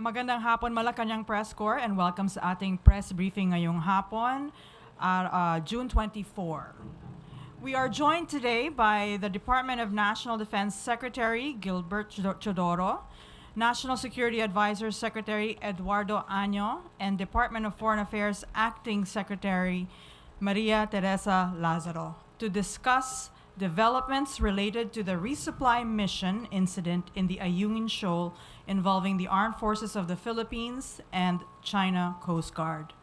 Magandang hapon, Malacañang Press Corps, and welcome sa ating press briefing ngayong hapon, June 24. We are joined today by the Department of National Defense Secretary Gilberto Teodoro, National Security Advisor Secretary Eduardo and Department of Foreign Affairs Acting Secretary Theresa Lazaro to discuss developments related to the resupply mission incident in the Ayungin Shoal involving the Armed Forces of the Philippines and China Coast Guard.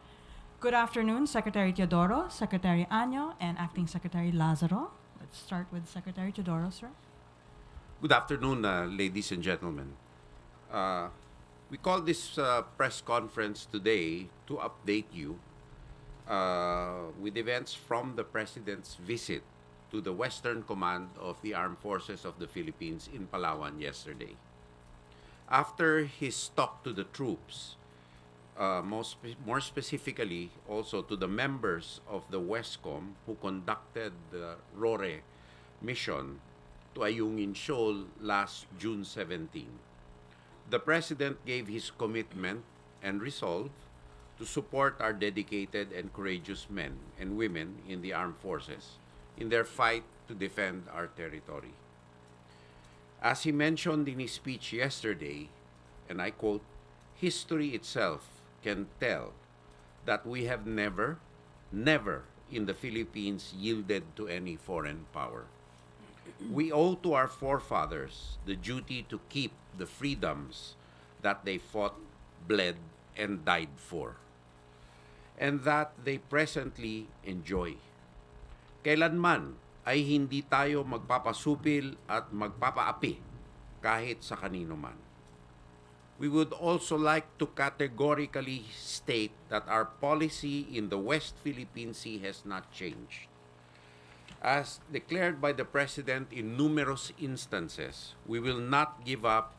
Good afternoon, Secretary Teodoro, Secretary Año, and Acting Secretary Lazaro. Let's start with Secretary Teodoro, sir. Good afternoon, ladies and gentlemen. We call this press conference today to update you with events from the President's visit to the Western Command of the Armed Forces of the Philippines in Palawan yesterday. After his talk to the troops, more specifically also to the members of the WESCOM who conducted the RORE mission to Ayungin Shoal last June 17, the President gave his commitment and resolve to support our dedicated and courageous men and women in the armed forces in their fight to defend our territory. As he mentioned in his speech yesterday, and I quote, "History itself can tell that we have never in the Philippines yielded to any foreign power. We owe to our forefathers the duty to keep the freedoms that they fought, bled, and died for, and that they presently enjoy. Kailanman ay hindi tayo magpapasupil at magpapaapi kahit sa kanino man. We would also like to categorically state that our policy in the West Philippine Sea has not changed. As declared by the President in numerous instances, we will not give up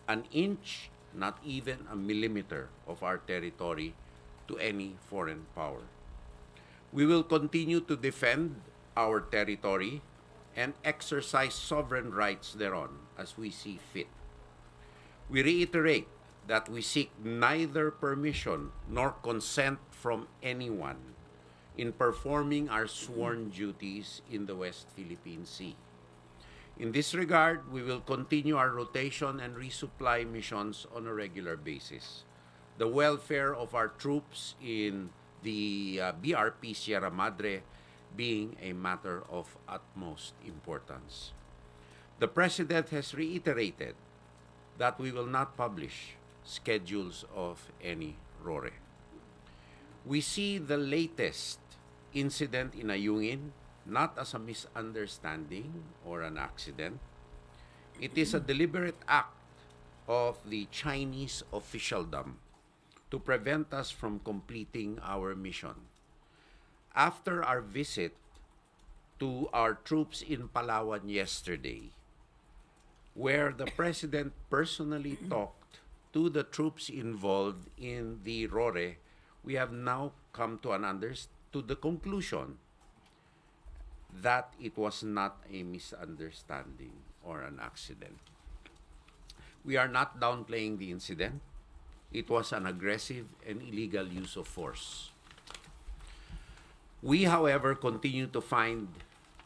an inch, not even a millimeter of our territory to any foreign power. We will continue to defend our territory and exercise sovereign rights thereon as we see fit. We reiterate that we seek neither permission nor consent from anyone in performing our sworn duties in the West Philippine Sea. In this regard, we will continue our rotation and resupply missions on a regular basis. The welfare of our troops in the BRP Sierra Madre being a matter of utmost importance. The President has reiterated that we will not publish schedules of any RORE. We see the latest incident in Ayungin not as a misunderstanding or an accident. It is a deliberate act of the Chinese officialdom to prevent us from completing our mission. After our visit to our troops in Palawan yesterday, where the President personally talked to the troops involved in the RORE, we have now come to the conclusion that it was not a misunderstanding or an accident. We are not downplaying the incident. It was an aggressive and illegal use of force. We, however, continue to find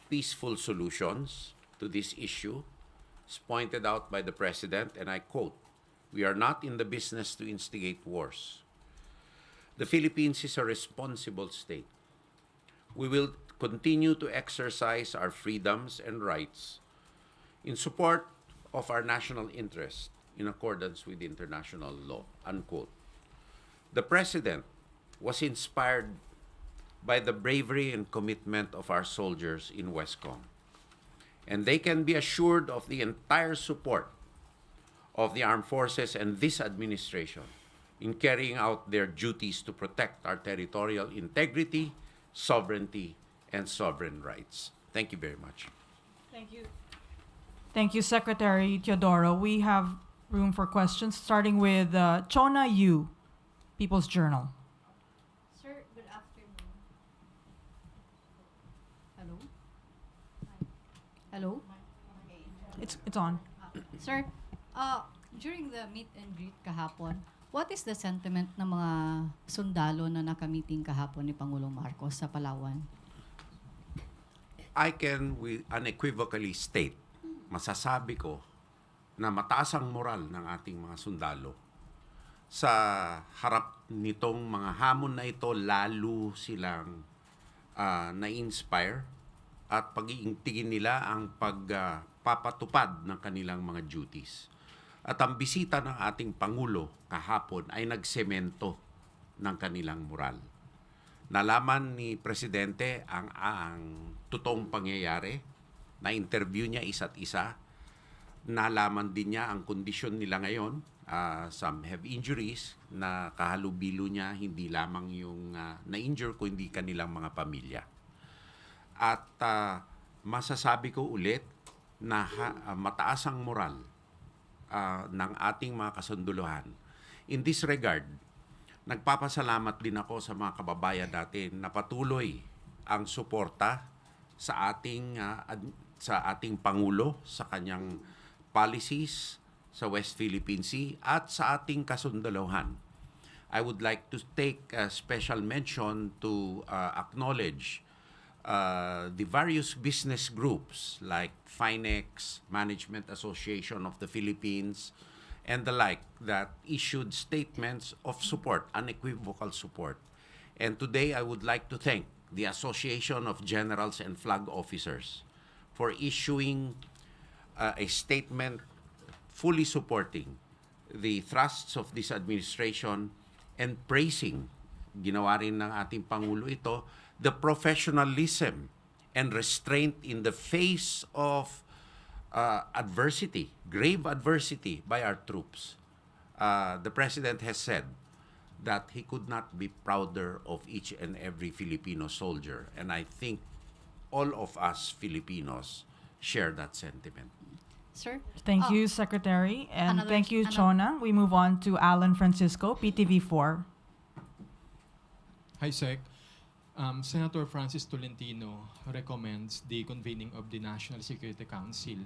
peaceful solutions to this issue, as pointed out by the President, and I quote, "We are not in the business to instigate wars. The Philippines is a responsible state. We will continue to exercise our freedoms and rights in support of our national interest in accordance with international law," unquote. The President was inspired by the bravery and commitment of our soldiers in WESCOM, and they can be assured of the entire support of the armed forces and this administration in carrying out their duties to protect our territorial integrity, sovereignty, and sovereign rights. Thank you very much. Thank you. Thank you, Secretary Teodoro. We have room for questions, starting with Chona Yu, People's Journal. Sir, good afternoon. Hello? Hello? It's on. Sir, During the meet and greet kahapon, what is the sentiment ng mga sundalo na nakamiting kahapon ni Pangulong Marcos sa Palawan? I can unequivocally state, masasabi ko, na mataas ang moral ng ating mga sundalo. Sa harap nitong mga hamon na ito, lalo silang na-inspire at pag-iintigin nila ang pagpapatupad ng kanilang mga duties. At ang bisita ng ating Pangulo kahapon ay nagsemento ng kanilang moral. Nalaman ni Presidente ang totoong pangyayari, na-interview niya isa't isa, nalaman din niya ang kondisyon nila ngayon. Some have injuries na kahalubilo niya, hindi lamang yung na-injure kundi kanilang mga pamilya. At masasabi ko ulit na mataas ang moral ng ating mga kasunduluhan. In this regard, nagpapasalamat din ako sa mga kababayan natin na patuloy ang suporta sa ating Pangulo sa kanyang policies sa West Philippine Sea at sa ating kasunduluhan. I would like to take a special mention to acknowledge the various business groups like Finex, Management Association of the Philippines, and the like that issued statements of support, unequivocal support. And today I would like to thank the Association of Generals and Flag Officers for issuing a statement fully supporting the thrusts of this administration and praising, ginawa rin ng ating Pangulo ito, the professionalism and restraint in the face of adversity, grave adversity by our troops. The President has said that he could not be prouder of each and every Filipino soldier. And I think all of us Filipinos share that sentiment. Sir? Thank you, Secretary. And Another- thank you, ano- Chona. We move on to Alan Francisco, PTV4. Hi, Sec. Senator Francis Tolentino recommends the convening of the National Security Council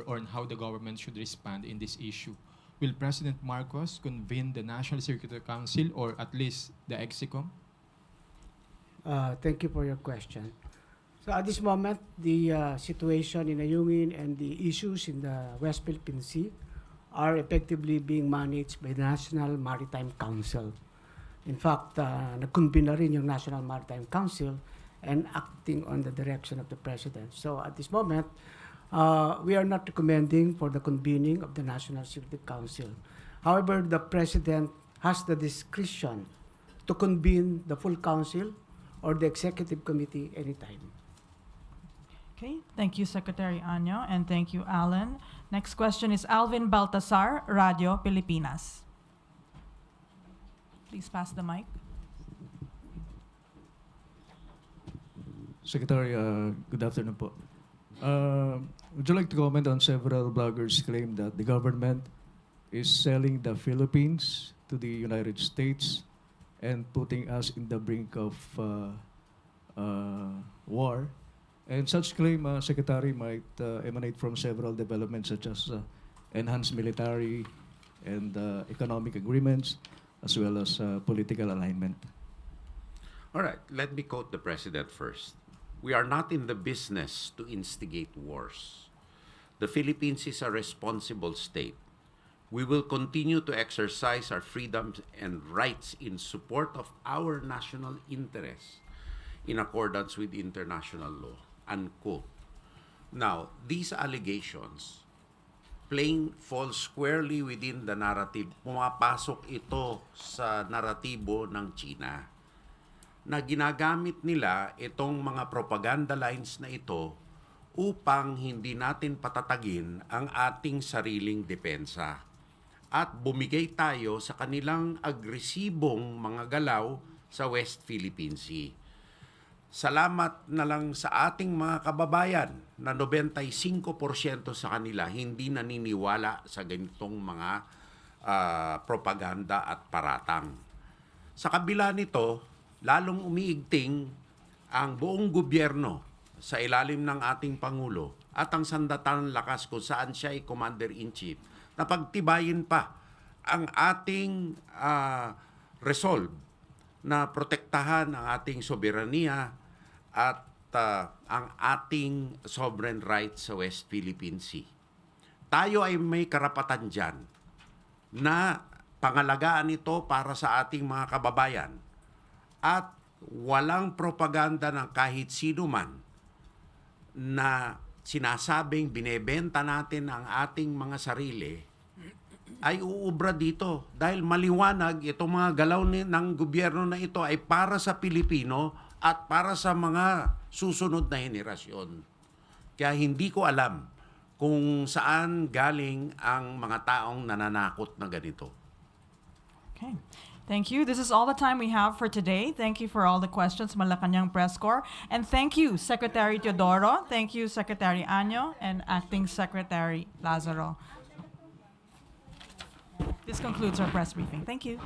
on how the government should respond in this issue. Will President Marcos convene the National Security Council or at least the EXICOM? Thank you for your question. So at this moment, the situation in Ayungin and the issues in the West Philippine Sea are effectively being managed by the National Maritime Council. In fact, nag-convene na rin yung National Maritime Council and acting on the direction of the President. So at this moment, we are not recommending for the convening of the National Security Council. However, the President has the discretion to convene the full council or the executive committee anytime. Okay, thank you, Secretary Anyo, and thank you, Alan. Next question is Alvin Baltasar, Radio Pilipinas. Please pass the mic. Secretary, good afternoon po. Would you like to comment on several bloggers' claim that the government is selling the Philippines to the United States and putting us in the brink of war? And such claim, Secretary, might emanate from several developments such as enhanced military and economic agreements, as well as political alignment. All right, let me quote the President first. We are not in the business to instigate wars. The Philippines is a responsible state. We will continue to exercise our freedoms and rights in support of our national interests in accordance with international law. Unquote. Now, these allegations fall squarely within the narrative. Pumapasok ito sa naratibo ng China na ginagamit nila itong mga propaganda lines na ito upang hindi natin patatagin ang ating sariling depensa at bumigay tayo sa kanilang agresibong mga galaw sa West Philippine Sea. Salamat na lang sa ating mga kababayan na 95% sa kanila hindi naniniwala sa ganitong mga propaganda at paratang. Sa kabila nito, lalong umiigting ang buong gobyerno sa ilalim ng ating Pangulo at ang sandatang lakas kung saan siya ay Commander-in-Chief na pagtibayin pa ang ating resolve na protektahan ang ating soberanya at ang ating sovereign rights sa West Philippine Sea. Tayo ay may karapatan dyan na pangalagaan ito para sa ating mga kababayan at walang propaganda ng kahit sino man na sinasabing binebenta natin ang ating mga sarili ay uubra dito dahil maliwanag itong mga galaw ng gobyerno na ito ay para sa Pilipino at para sa mga susunod na henerasyon. Kaya hindi ko alam kung saan galing ang mga taong nananakot na ganito. Okay. Thank you. This is all the time we have for today. Thank you for all the questions, Malacañang Press Corps. And thank you, Secretary Teodoro. Thank you, Secretary Año and Acting Secretary Lazaro. This concludes our press briefing. Thank you.